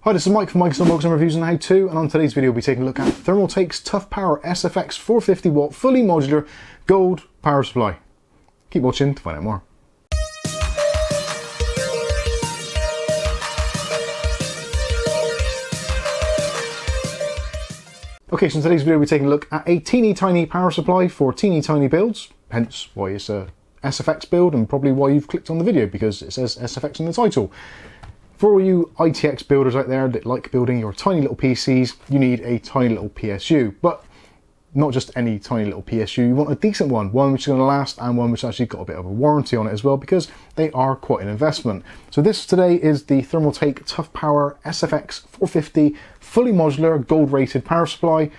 Hi, this is Mike from Mike's Unboxing Reviews and How To, and on today's video we'll be taking a look at Thermaltake's ToughPower SFX 450W fully modular gold power supply. Keep watching to find out more. Okay, so in today's video we'll be taking a look at a teeny tiny power supply for teeny tiny builds, hence why it's a SFX build and probably why you've clicked on the video, because it says SFX in the title. For all you ITX builders out there that like building your tiny little PCs, you need a tiny little PSU, but not just any tiny little PSU, you want a decent one which is going to last and one which actually got a bit of a warranty on it as well, because they are quite an investment. So this today is the Thermaltake ToughPower SFX 450 fully modular gold rated power supply.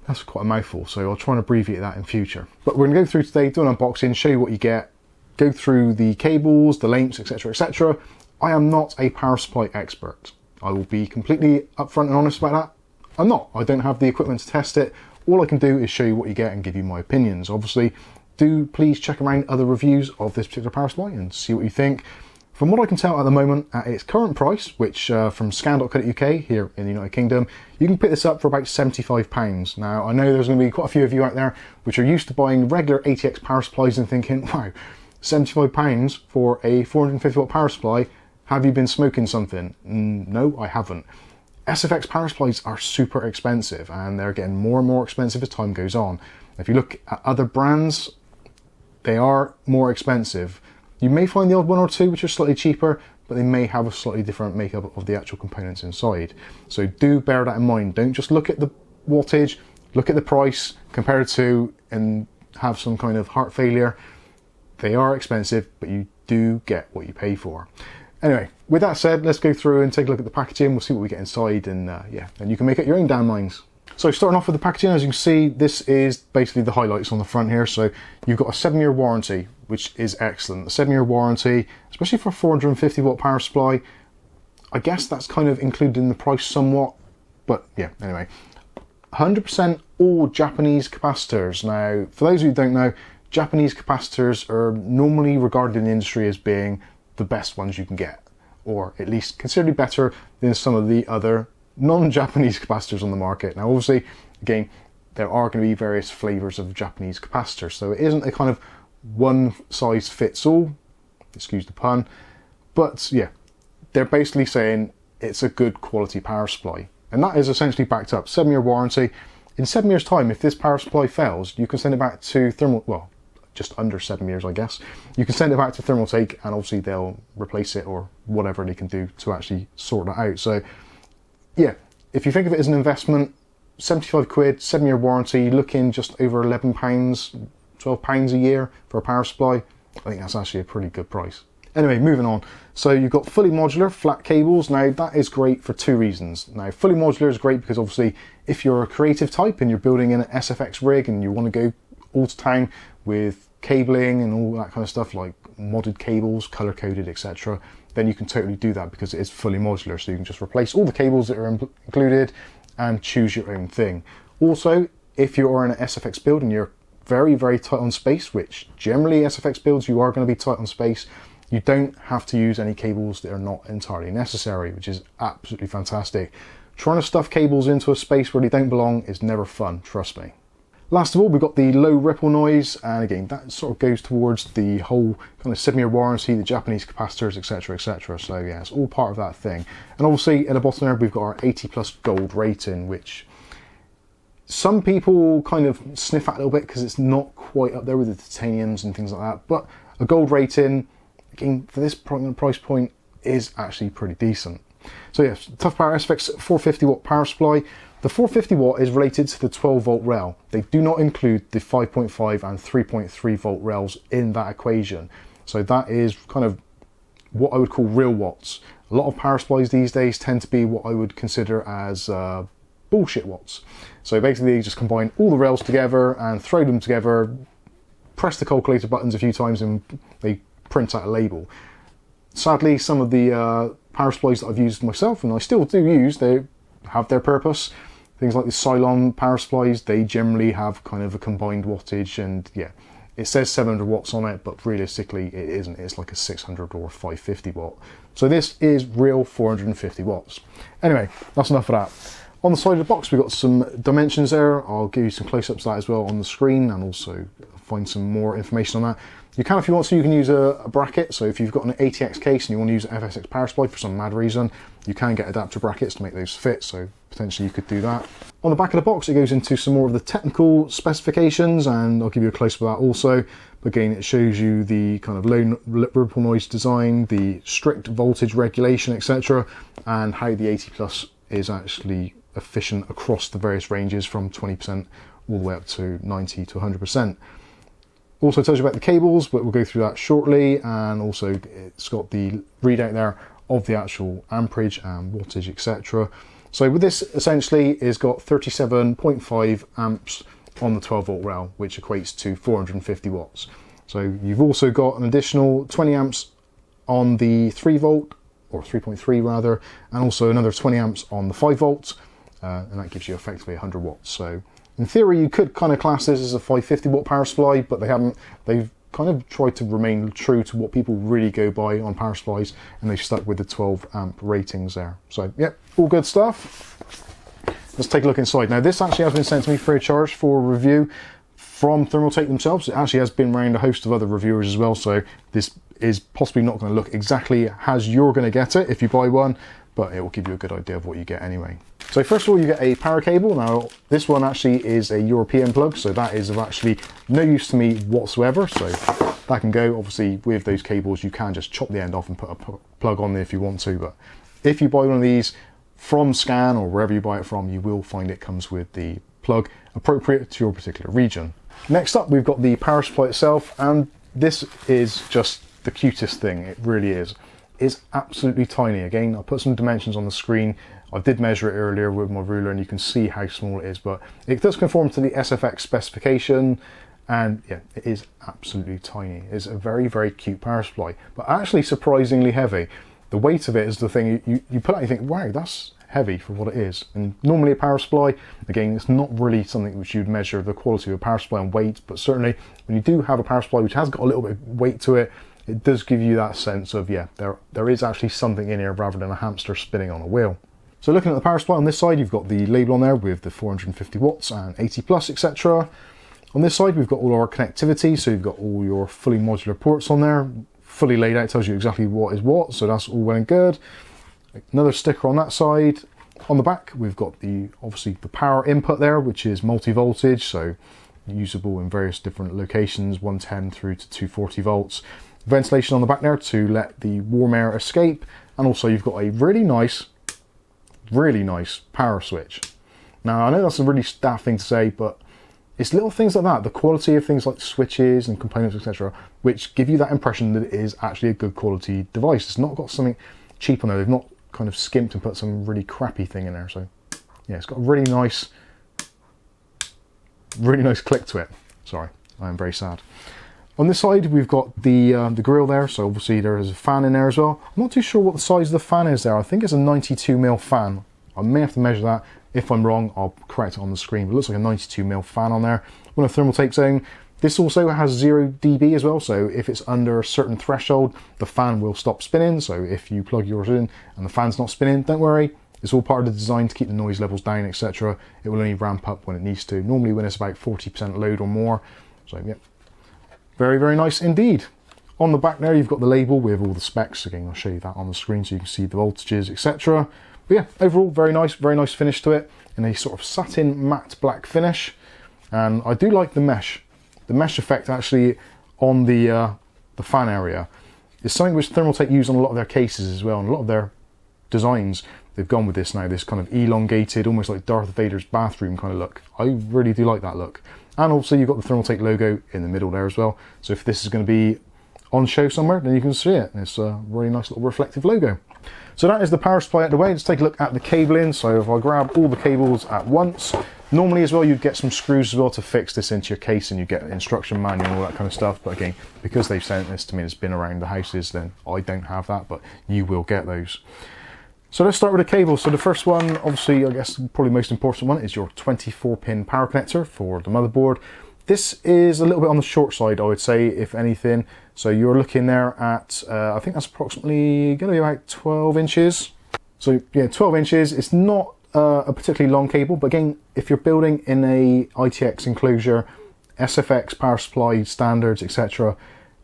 That's quite a mouthful, so I'll try and abbreviate that in future. But we're going to go through today, do an unboxing, show you what you get, go through the cables, the lengths, etc, etc. I am not a power supply expert. I will be completely upfront and honest about that. I'm not. I don't have the equipment to test it. All I can do is show you what you get and give you my opinions. Obviously, do please check around other reviews of this particular power supply and see what you think. From what I can tell at the moment, at its current price, which from scan.co.uk here in the United Kingdom, you can pick this up for about £75. Now, I know there's going to be quite a few of you out there which are used to buying regular ATX power supplies and thinking, wow, £75 for a 450W power supply. Have you been smoking something? No, I haven't. SFX power supplies are super expensive and they're getting more and more expensive as time goes on. If you look at other brands, they are more expensive. You may find the odd one or two which are slightly cheaper, but they may have a slightly different makeup of the actual components inside. So do bear that in mind. Don't just look at the wattage, look at the price, compare it to, and have some kind of heart failure. They are expensive, but you do get what you pay for. Anyway, with that said, let's go through and take a look at the packaging. We'll see what we get inside, and yeah, and you can make up your own damn minds. So starting off with the packaging, as you can see, this is basically the highlights on the front here. So you've got a 7-year warranty, which is excellent. A 7-year warranty, especially for a 450W power supply. I guess that's kind of included in the price somewhat, but yeah, anyway. 100% all Japanese capacitors. Now, for those who don't know, Japanese capacitors are normally regarded in the industry as being the best ones you can get, or at least considerably better than some of the other non-Japanese capacitors on the market. Now obviously, again, there are going to be various flavors of Japanese capacitors, so it isn't a kind of one size fits all, excuse the pun, but yeah, they're basically saying it's a good quality power supply, and that is essentially backed up. 7-year warranty. In 7 years time, if this power supply fails, you can send it back to just under 7 years, I guess. You can send it back to Thermaltake and obviously they'll replace it or whatever they can do to actually sort that out. So yeah, if you think of it as an investment, 75 quid, 7-year warranty, you're looking just over £11, £12 a year for a power supply. I think that's actually a pretty good price. Anyway, moving on. So you've got fully modular flat cables. Now that is great for two reasons. Now fully modular is great because obviously if you're a creative type and you're building an SFX rig and you want to go all to town with cabling and all that kind of stuff, like modded cables, color coded, etc., then you can totally do that because it is fully modular, so you can just replace all the cables that are included and choose your own thing. Also, if you're in an SFX build and you're very, very tight on space, which generally SFX builds you are going to be tight on space, you don't have to use any cables that are not entirely necessary, which is absolutely fantastic. Trying to stuff cables into a space where they don't belong is never fun, trust me. Last of all, we've got the low ripple noise, and again, that sort of goes towards the whole kind of 7-year warranty, the Japanese capacitors, etc, etc. So yeah, it's all part of that thing. And obviously at the bottom there, we've got our 80+ gold rating, which some people kind of sniff at a little bit because it's not quite up there with the titaniums and things like that. But a gold rating, again, for this price point, is actually pretty decent. So yeah, ToughPower SFX 450W power supply. The 450W is related to the 12V rail. They do not include the 5.5 and 3.3V rails in that equation. So that is kind of what I would call real watts. A lot of power supplies these days tend to be what I would consider as bullshit watts. So basically you just combine all the rails together and throw them together, press the calculator buttons a few times and they print out a label. Sadly, some of the power supplies that I've used myself, and I still do use, they have their purpose. Things like the Cylon power supplies, they generally have kind of a combined wattage, and yeah, It says 700 watts on it, but realistically it isn't. It's like a 600 or 550 watt. So this is real 450 watts. Anyway, that's enough of that. On the side of the box, we've got some dimensions there. I'll give you some close-ups of that as well on the screen, and also find some more information on that. You can, if you want to, you can use a bracket. So if you've got an ATX case and you want to use an FSX power supply for some mad reason, you can get adapter brackets to make those fit. So potentially you could do that. On the back of the box, it goes into some more of the technical specifications, and I'll give you a close-up of that also. Again, it shows you the kind of low ripple noise design, the strict voltage regulation, etc., and how the 80 Plus is actually efficient across the various ranges from 20% all the way up to 90 to 100%. Also tells you about the cables, but we'll go through that shortly, and also it's got the readout there of the actual amperage and wattage, etc. So with this, essentially, it's got 37.5 amps on the 12 volt rail, which equates to 450 watts. So you've also got an additional 20 amps on the 3 volt, or 3.3 rather, and also another 20 amps on the 5 volts, and that gives you effectively 100 watts. So in theory, you could kind of class this as a 550 watt power supply, but they've kind of tried to remain true to what people really go by on power supplies, and they've stuck with the 12 amp ratings there. So yeah, all good stuff. Let's take a look inside. Now this actually has been sent to me free of charge for review from Thermaltake themselves. It actually has been around a host of other reviewers as well, so this is possibly not going to look exactly as you're going to get it if you buy one, but it will give you a good idea of what you get anyway. So first of all, you get a power cable. Now this one actually is a European plug, so that is of actually no use to me whatsoever, so that can go. Obviously with those cables you can just chop the end off and put a plug on there if you want to, but if you buy one of these from Scan or wherever you buy it from, you will find it comes with the plug appropriate to your particular region. Next up, we've got the power supply itself, and this is just the cutest thing. It really is. It's absolutely tiny. Again, I'll put some dimensions on the screen. I did measure it earlier with my ruler, and you can see how small it is, but it does conform to the SFX specification, and yeah, it is absolutely tiny. It's a very, very cute power supply, but actually surprisingly heavy. The weight of it is the thing you put out and you think, wow, that's heavy for what it is. And normally a power supply, again, it's not really something which you'd measure the quality of a power supply on weight, but certainly when you do have a power supply which has got a little bit of weight to it, it does give you that sense of, yeah, there is actually something in here rather than a hamster spinning on a wheel. So looking at the power supply on this side, you've got the label on there with the 450 watts and 80 plus, etc. On this side, we've got all our connectivity, so you've got all your fully modular ports on there, fully laid out, tells you exactly what is what, so that's all well and good. Another sticker on that side. On the back, we've got obviously the power input there, which is multi-voltage, so usable in various different locations, 110 through to 240 volts. Ventilation on the back there to let the warm air escape, and also you've got a really nice power switch. Now I know that's a really daft thing to say, but it's little things like that, the quality of things like switches and components, etc., which give you that impression that it is actually a good quality device. It's not got something cheap on there. They've not kind of skimped and put some really crappy thing in there. So yeah, it's got a really nice click to it. Sorry, I am very sad. On this side, we've got the grill there, so obviously there is a fan in there as well. I'm not too sure what the size of the fan is there. I think it's a 92mm fan. I may have to measure that. If I'm wrong, I'll correct it on the screen. But it looks like a 92mm fan on there. On a Thermaltake zone. This also has 0 dB as well, so if it's under a certain threshold, the fan will stop spinning. So if you plug yours in and the fan's not spinning, don't worry. It's all part of the design to keep the noise levels down, etc. It will only ramp up when it needs to. Normally when it's about 40% load or more. So yeah. Very, very nice indeed. On the back there, you've got the label with all the specs. Again, I'll show you that on the screen so you can see the voltages, etc. But yeah, overall, very nice finish to it in a sort of satin matte black finish. And I do like the mesh. The mesh effect actually on the fan area is something which Thermaltake use on a lot of their cases as well, and a lot of their designs. They've gone with this now, this kind of elongated, almost like Darth Vader's bathroom kind of look. I really do like that look. And also you've got the Thermaltake logo in the middle there as well. So if this is going to be on show somewhere, then you can see it. And it's a really nice little reflective logo. So that is the power supply out of the way. Let's take a look at the cabling. So if I grab all the cables at once, normally as well you'd get some screws as well to fix this into your case, and you get an instruction manual and all that kind of stuff. But again, because they've sent this to me, it's been around the houses, then I don't have that, but you will get those. So let's start with the cable. So the first one, obviously, I guess probably most important one, is your 24-pin power connector for the motherboard. This is a little bit on the short side, I would say, if anything. So you're looking there at, I think that's approximately going to be about 12 inches. So yeah, 12 inches. It's not a particularly long cable, but again, if you're building in a ITX enclosure, SFX power supply standards, etc.,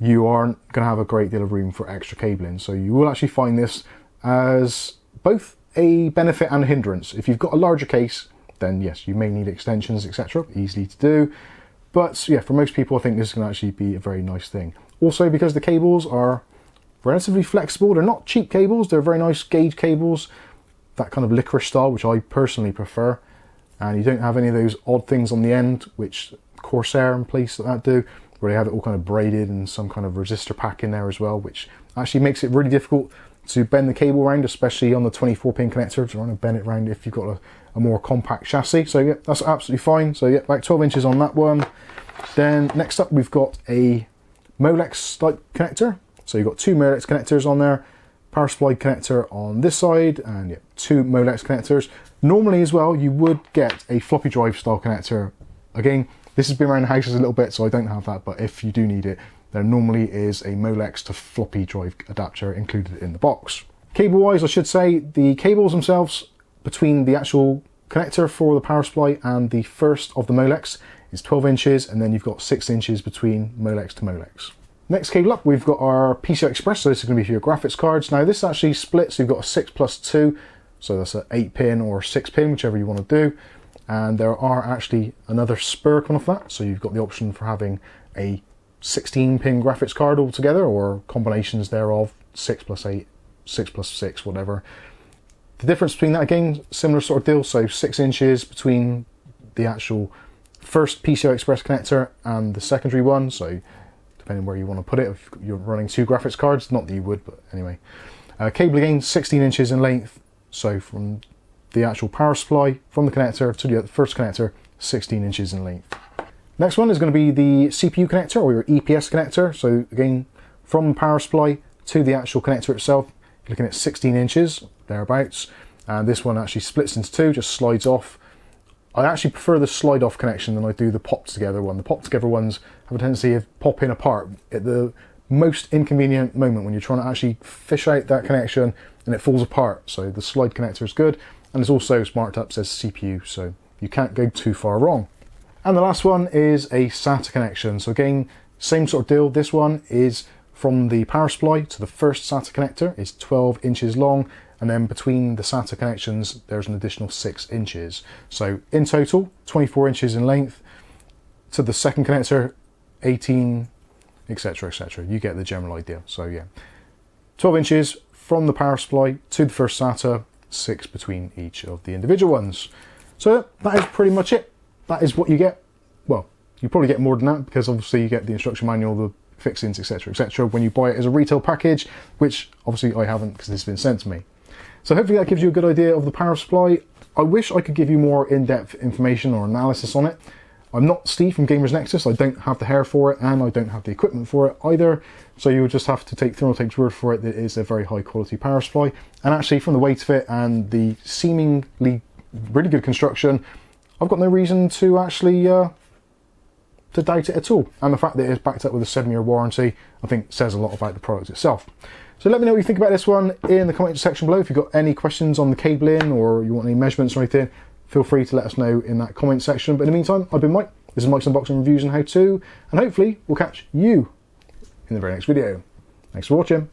you aren't going to have a great deal of room for extra cabling. So you will actually find this as both a benefit and a hindrance. If you've got a larger case, then yes, you may need extensions, etc. Easily to do. But yeah, for most people, I think this can actually be a very nice thing. Also, because the cables are relatively flexible, they're not cheap cables, they're very nice gauge cables, that kind of licorice style, which I personally prefer. And you don't have any of those odd things on the end, which Corsair and places like that do, where they have it all kind of braided and some kind of resistor pack in there as well, which actually makes it really difficult to bend the cable around, especially on the 24-pin connector, trying to bend it around if you've got a more compact chassis. So yeah, that's absolutely fine. So yeah, about 12 inches on that one. Then next up, we've got a Molex type connector. So you've got two Molex connectors on there, power supply connector on this side, and yeah, two Molex connectors. Normally as well, you would get a floppy drive style connector. Again, this has been around the houses a little bit, so I don't have that, but if you do need it, there normally is a Molex to floppy drive adapter included in the box. Cable wise, I should say, the cables themselves between the actual connector for the power supply and the first of the Molex is 12 inches, and then you've got 6 inches between Molex to Molex. Next cable up, we've got our PCI Express, so this is going to be for your graphics cards. Now this actually splits, so you've got a 6+2, so that's an 8-pin or 6-pin, whichever you want to do. And there are actually another spur coming off that, so you've got the option for having a 16-pin graphics card altogether, or combinations thereof, 6+8, 6+6, whatever. The difference between that, again, similar sort of deal, so 6 inches between the actual first PCI Express connector and the secondary one, so depending where you want to put it, if you're running 2 graphics cards, not that you would, but anyway. Cable again, 16 inches in length, so from the actual power supply, from the connector to the first connector, 16 inches in length. Next one is going to be the CPU connector, or your EPS connector. So again, from the power supply to the actual connector itself, you're looking at 16 inches, thereabouts. And this one actually splits into 2, just slides off. I actually prefer the slide off connection than I do the pop together one. The pop together ones have a tendency of popping apart at the most inconvenient moment when you're trying to actually fish out that connection and it falls apart. So the slide connector is good, and it's also marked up, says CPU, so you can't go too far wrong. And the last one is a SATA connection. So again, same sort of deal. This one is from the power supply to the first SATA connector. It's 12 inches long, and then between the SATA connections, there's an additional 6 inches. So in total, 24 inches in length. To the second connector, 18, etc, etc. You get the general idea. So yeah, 12 inches from the power supply to the first SATA, 6 between each of the individual ones. So that is pretty much it. That is what you get. Well, you probably get more than that, because obviously you get the instruction manual, the fixings, etc, etc, when you buy it as a retail package, which obviously I haven't, because this has been sent to me. So hopefully that gives you a good idea of the power supply. I wish I could give you more in-depth information or analysis on it. I'm not Steve from Gamers Nexus. I don't have the hair for it, and I don't have the equipment for it either. So you would just have to take Thermaltake's word for it that it is a very high quality power supply. And actually, from the weight of it and the seemingly really good construction, I've got no reason to actually to doubt it at all. And the fact that it's backed up with a 7-year warranty, I think says a lot about the product itself. So let me know what you think about this one in the comment section below. If you've got any questions on the cabling, or you want any measurements or anything, feel free to let us know in that comment section. But in the meantime, I've been Mike. This is Mike's Unboxing Reviews and How To, and hopefully we'll catch you in the very next video. Thanks for watching.